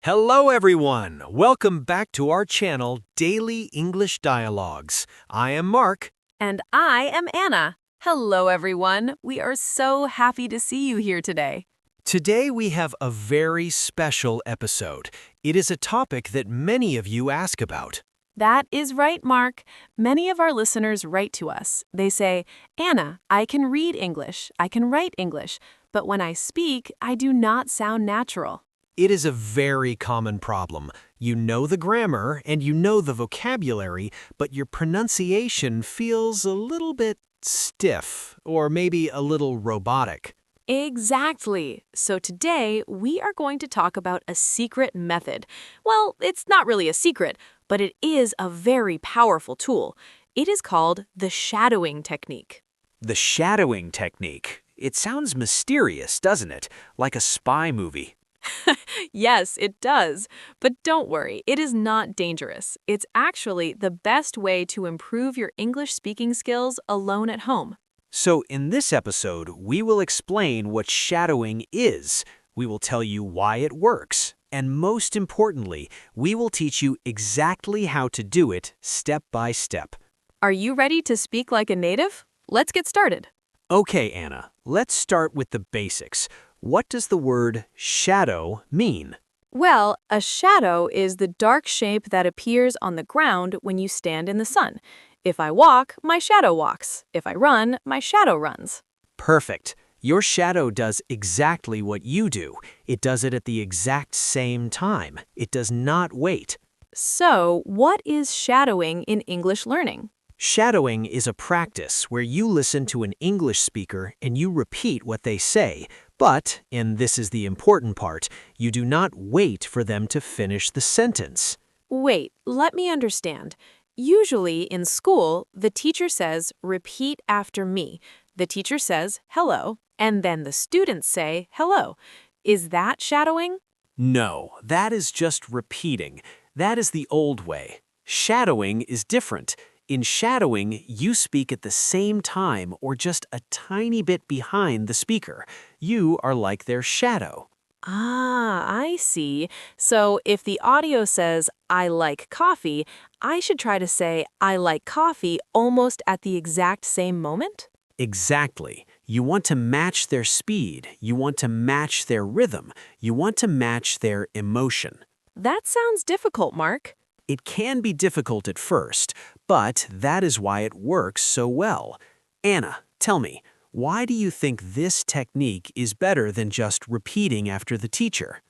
Hello, everyone. Welcome back to our channel, Daily English Dialogues. I am Mark. And I am Anna. Hello, everyone. We are so happy to see you here today. Today we have a very special episode. It is a topic that many of you ask about. That is right, Mark. Many of our listeners write to us. They say, Anna, I can read English, I can write English, but when I speak, I do not sound natural. It is a very common problem. You know the grammar and you know the vocabulary, but your pronunciation feels a little bit stiff or maybe a little robotic. Exactly. So today, we are going to talk about a secret method. Well, it's not really a secret, but it is a very powerful tool. It is called the shadowing technique. The shadowing technique. It sounds mysterious, doesn't it? Like a spy movie. Yes, it does. But don't worry, it is not dangerous. It's actually the best way to improve your English speaking skills alone at home. So in this episode, we will explain what shadowing is. We will tell you why it works. And most importantly, we will teach you exactly how to do it step by step. Are you ready to speak like a native? Let's get started. Okay, Anna, let's start with the basics. What does the word shadow mean? Well, a shadow is the dark shape that appears on the ground when you stand in the sun. If I walk, my shadow walks. If I run, my shadow runs. Perfect. Your shadow does exactly what you do. It does it at the exact same time. It does not wait. So, what is shadowing in English learning? Shadowing is a practice where you listen to an English speaker and you repeat what they say, but, and this is the important part, you do not wait for them to finish the sentence. Wait, let me understand. Usually in school, the teacher says, repeat after me. The teacher says, hello, and then the students say, hello. Is that shadowing? No, that is just repeating. That is the old way. Shadowing is different. In shadowing, you speak at the same time or just a tiny bit behind the speaker. You are like their shadow. Ah, I see. So if the audio says, I like coffee, I should try to say, I like coffee almost at the exact same moment? Exactly. You want to match their speed. You want to match their rhythm. You want to match their emotion. That sounds difficult, Mark. It can be difficult at first, but that is why it works so well. Anna, tell me, why do you think this technique is better than just repeating after the teacher?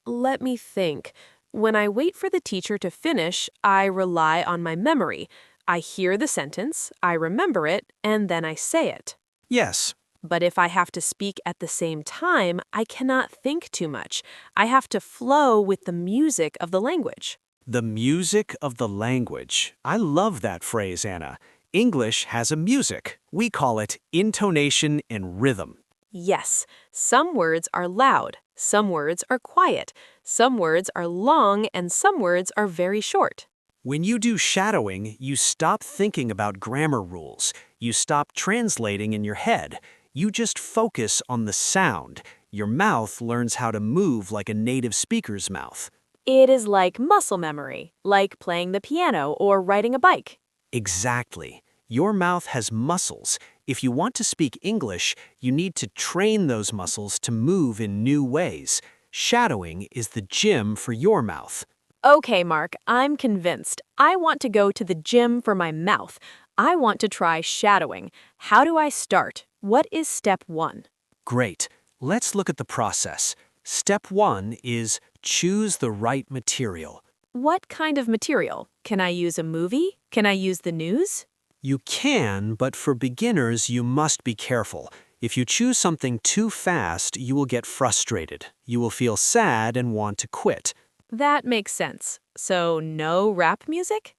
Let me think. When I wait for the teacher to finish, I rely on my memory. I hear the sentence, I remember it, and then I say it. Yes. But if I have to speak at the same time, I cannot think too much. I have to flow with the music of the language. The music of the language. I love that phrase, Anna. English has a music. We call it intonation and rhythm. Yes, some words are loud, some words are quiet, some words are long, and some words are very short. When you do shadowing, you stop thinking about grammar rules. You stop translating in your head. You just focus on the sound. Your mouth learns how to move like a native speaker's mouth. It is like muscle memory, like playing the piano or riding a bike. Exactly. Your mouth has muscles. If you want to speak English, you need to train those muscles to move in new ways. Shadowing is the gym for your mouth. Okay, Mark, I'm convinced. I want to go to the gym for my mouth. I want to try shadowing. How do I start? What is step 1? Great. Let's look at the process. Step 1 is choose the right material. What kind of material? Can I use a movie? Can I use the news? You can, but for beginners, you must be careful. If you choose something too fast, you will get frustrated. You will feel sad and want to quit. That makes sense. So no rap music?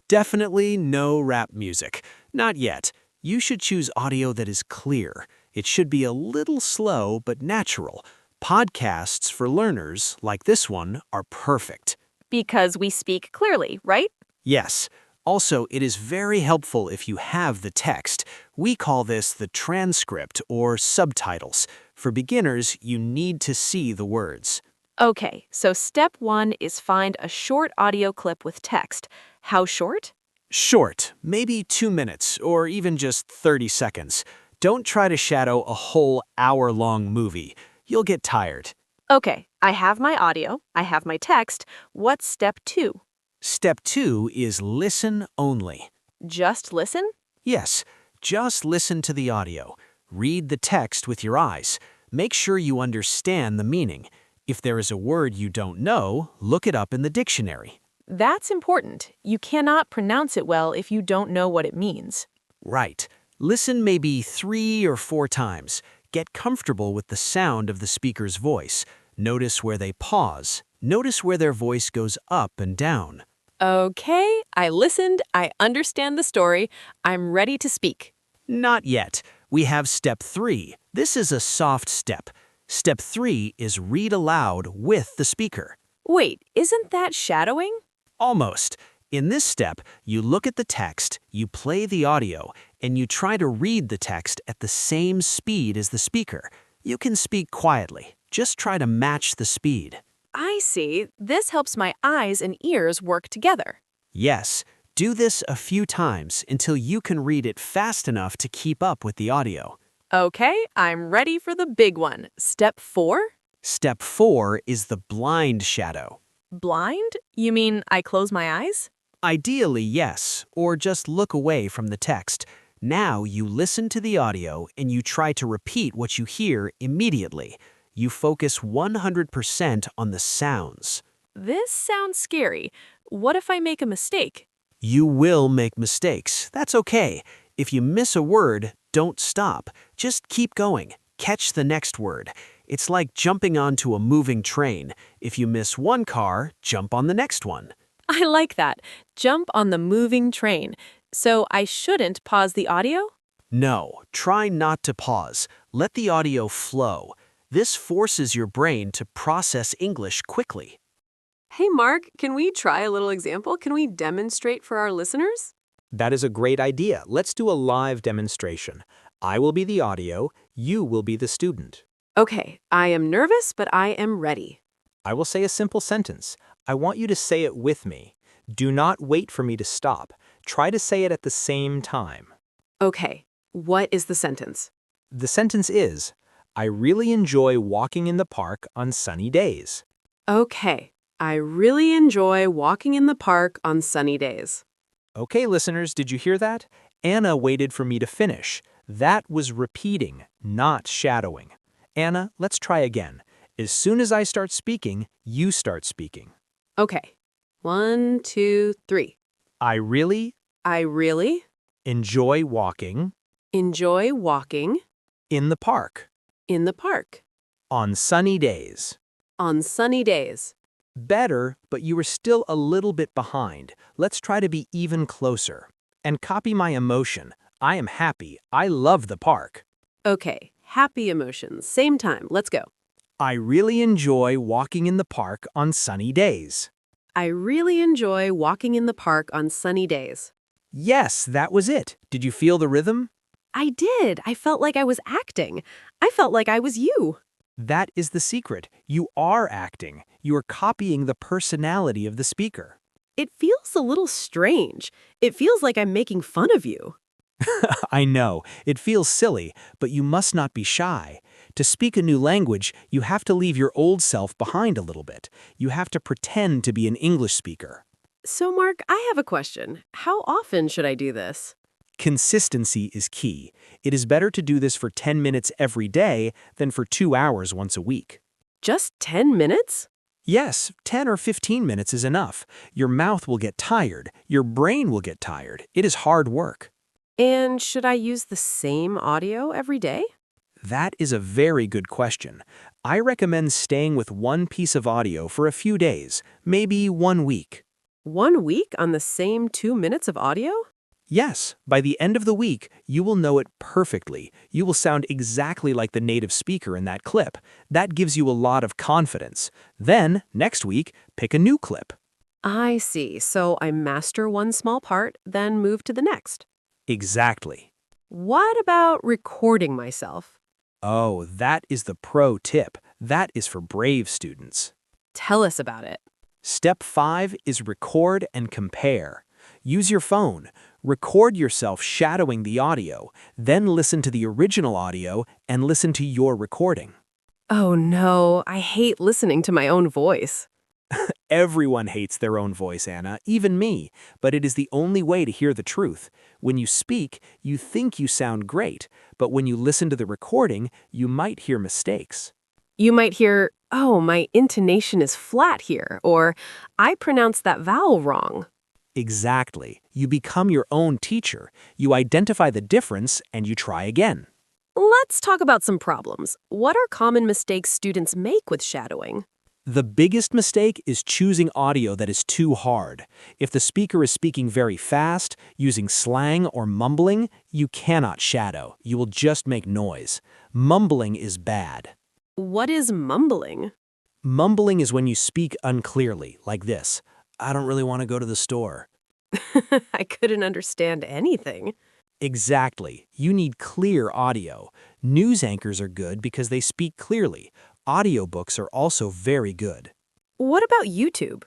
Definitely no rap music. Not yet. You should choose audio that is clear. It should be a little slow but natural. Podcasts for learners, like this one, are perfect. Because we speak clearly, right? Yes. Also, it is very helpful if you have the text. We call this the transcript or subtitles. For beginners, you need to see the words. Okay, so step one is find a short audio clip with text. How short? Short, maybe 2 minutes, or even just 30 seconds. Don't try to shadow a whole hour-long movie. You'll get tired. Okay, I have my audio, I have my text. What's step two? Step 2 is listen only. Just listen? Yes, just listen to the audio. Read the text with your eyes. Make sure you understand the meaning. If there is a word you don't know, look it up in the dictionary. That's important. You cannot pronounce it well if you don't know what it means. Right. Listen maybe 3 or 4 times. Get comfortable with the sound of the speaker's voice. Notice where they pause. Notice where their voice goes up and down. Okay, I listened, I understand the story, I'm ready to speak. Not yet. We have step 3. This is a soft step. Step 3 is read aloud with the speaker. Wait, isn't that shadowing? Almost. In this step, you look at the text, you play the audio, and you try to read the text at the same speed as the speaker. You can speak quietly. Just try to match the speed. I see. This helps my eyes and ears work together. Yes, do this a few times until you can read it fast enough to keep up with the audio. Okay, I'm ready for the big one. Step 4? Step 4 is the blind shadow. Blind? You mean I close my eyes? Ideally, yes, or just look away from the text. Now you listen to the audio and you try to repeat what you hear immediately. You focus 100% on the sounds. This sounds scary. What if I make a mistake? You will make mistakes. That's okay. If you miss a word, don't stop. Just keep going. Catch the next word. It's like jumping onto a moving train. If you miss one car, jump on the next one. I like that. Jump on the moving train. So I shouldn't pause the audio? No, try not to pause. Let the audio flow. This forces your brain to process English quickly. Hey, Mark, can we try a little example? Can we demonstrate for our listeners? That is a great idea. Let's do a live demonstration. I will be the audio, you will be the student. Okay, I am nervous, but I am ready. I will say a simple sentence. I want you to say it with me. Do not wait for me to stop. Try to say it at the same time. Okay, what is the sentence? The sentence is, I really enjoy walking in the park on sunny days. Okay, I really enjoy walking in the park on sunny days. Okay, listeners, did you hear that? Anna waited for me to finish. That was repeating, not shadowing. Anna, let's try again. As soon as I start speaking, you start speaking. Okay, 1, 2, 3. I really I really enjoy walking enjoy walking in the park in the park on sunny days. on sunny days. Better, but you are still a little bit behind. Let's try to be even closer. And copy my emotion. I am happy. I love the park. Okay, happy emotions. Same time. Let's go. I really enjoy walking in the park on sunny days. I really enjoy walking in the park on sunny days. Yes, that was it. Did you feel the rhythm? I did. I felt like I was acting. I felt like I was you. That is the secret. You are acting. You are copying the personality of the speaker. It feels a little strange. It feels like I'm making fun of you. I know, it feels silly, but you must not be shy. To speak a new language, you have to leave your old self behind a little bit. You have to pretend to be an English speaker. So, Mark, I have a question. How often should I do this? Consistency is key. It is better to do this for 10 minutes every day than for 2 hours once a week. Just 10 minutes? Yes, 10 or 15 minutes is enough. Your mouth will get tired. Your brain will get tired. It is hard work. And should I use the same audio every day? That is a very good question. I recommend staying with one piece of audio for a few days, maybe 1 week. 1 week on the same 2 minutes of audio? Yes, by the end of the week, you will know it perfectly. You will sound exactly like the native speaker in that clip. That gives you a lot of confidence. Then, next week, pick a new clip. I see. So I master one small part, then move to the next. Exactly. What about recording myself? Oh, that is the pro tip. That is for brave students. Tell us about it. Step 5 is record and compare. Use your phone. Record yourself shadowing the audio, then listen to the original audio and listen to your recording. Oh no, I hate listening to my own voice. Everyone hates their own voice, Anna, even me, but it is the only way to hear the truth. When you speak, you think you sound great, but when you listen to the recording, you might hear mistakes. You might hear, oh, my intonation is flat here, or I pronounced that vowel wrong. Exactly. You become your own teacher. You identify the difference and you try again. Let's talk about some problems. What are common mistakes students make with shadowing? The biggest mistake is choosing audio that is too hard. If the speaker is speaking very fast, using slang or mumbling, you cannot shadow. You will just make noise. Mumbling is bad. What is mumbling? Mumbling is when you speak unclearly, like this. I don't really want to go to the store. I couldn't understand anything. Exactly. You need clear audio. News anchors are good because they speak clearly. Audiobooks are also very good. What about YouTube?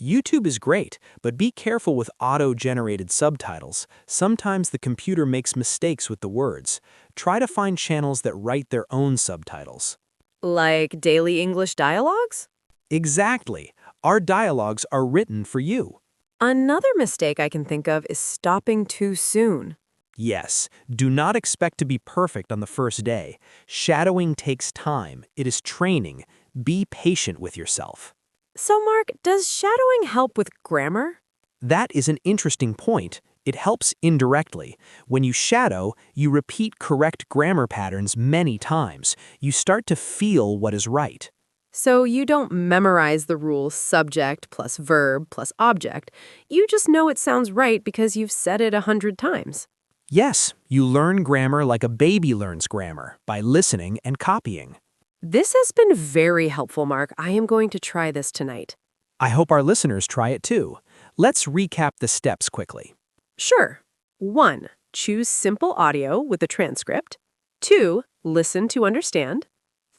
YouTube is great, but be careful with auto-generated subtitles. Sometimes the computer makes mistakes with the words. Try to find channels that write their own subtitles. Like daily English dialogues? Exactly. Our dialogues are written for you. Another mistake I can think of is stopping too soon. Yes, do not expect to be perfect on the first day. Shadowing takes time. It is training. Be patient with yourself. So, Mark, does shadowing help with grammar? That is an interesting point. It helps indirectly. When you shadow, you repeat correct grammar patterns many times. You start to feel what is right. So you don't memorize the rule subject plus verb plus object. You just know it sounds right because you've said it 100 times. Yes, you learn grammar like a baby learns grammar, by listening and copying. This has been very helpful, Mark. I am going to try this tonight. I hope our listeners try it too. Let's recap the steps quickly. Sure. 1. Choose simple audio with a transcript. 2. Listen to understand.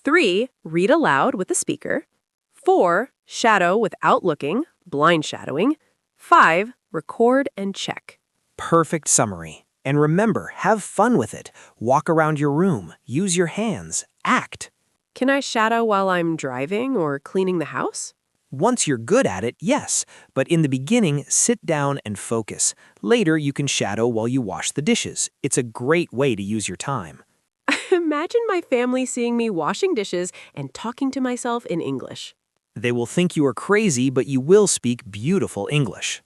3. Read aloud with the speaker. 4. Shadow without looking, blind shadowing. 5. Record and check. Perfect summary. And remember, have fun with it. Walk around your room, use your hands, act. Can I shadow while I'm driving or cleaning the house? Once you're good at it, yes, but in the beginning, sit down and focus. Later, you can shadow while you wash the dishes. It's a great way to use your time. Imagine my family seeing me washing dishes and talking to myself in English. They will think you are crazy, but you will speak beautiful English.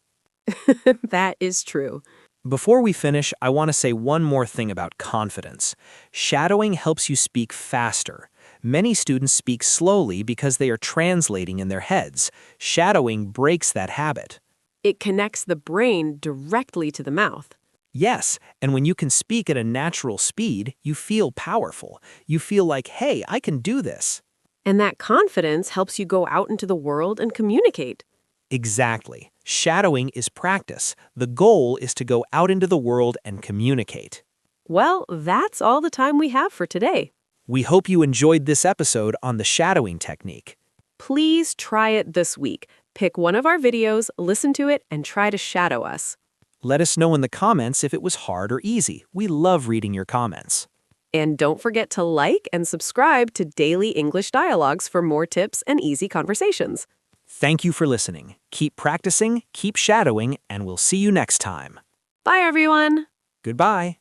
That is true. Before we finish, I want to say one more thing about confidence. Shadowing helps you speak faster. Many students speak slowly because they are translating in their heads. Shadowing breaks that habit. It connects the brain directly to the mouth. Yes, and when you can speak at a natural speed, you feel powerful. You feel like, hey, I can do this. And that confidence helps you go out into the world and communicate. Exactly. Shadowing is practice. The goal is to go out into the world and communicate. Well, that's all the time we have for today. We hope you enjoyed this episode on the shadowing technique. Please try it this week. Pick one of our videos, listen to it, and try to shadow us. Let us know in the comments if it was hard or easy. We love reading your comments. And don't forget to like and subscribe to Daily English Dialogues for more tips and easy conversations. Thank you for listening. Keep practicing, keep shadowing, and we'll see you next time. Bye, everyone. Goodbye.